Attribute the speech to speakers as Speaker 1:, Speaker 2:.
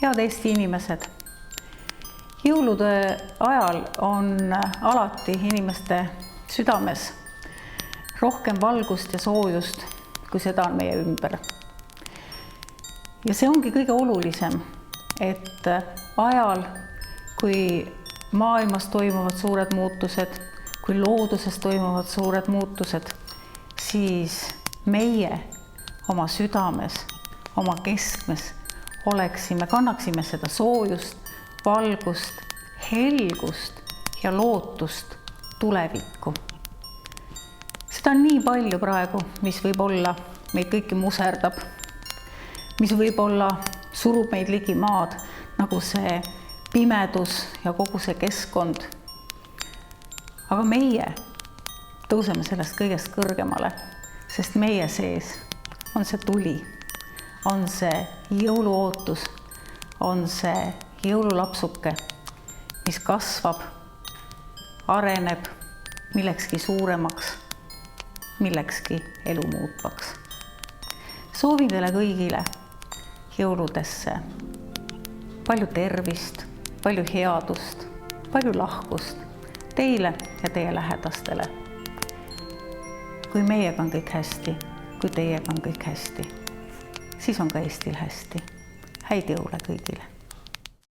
Speaker 1: Head Eesti inimesed, jõulude ajal on alati inimeste südames rohkem valgust ja soojust, kui seda on meie ümber. Ja see ongi kõige olulisem, et ajal, kui maailmas toimuvad suured muutused, kui looduses toimuvad suured muutused, siis meie oma südames, oma keskmes kannaksime seda soojust, valgust, helgust ja lootust tulevikku. Seda on nii palju praegu, mis võib-olla meid kõiki muserdab, mis võib-olla surub meid ligi maad, nagu see pimedus ja kogu see keskkond. Aga meie tõuseme sellest kõigest kõrgemale, sest meie sees on see tuli, on see jõuluootus, on see jõululapsuke, mis kasvab, areneb millekski suuremaks, millekski elu muutvaks. Soovin teile kõigile jõuludesse palju tervist, palju headust, palju lahkust teile ja teie lähedastele. Kui meiega on kõik hästi, kui teiega on kõik hästi, siis on ka Eestil hästi. Häid jõule kõigile!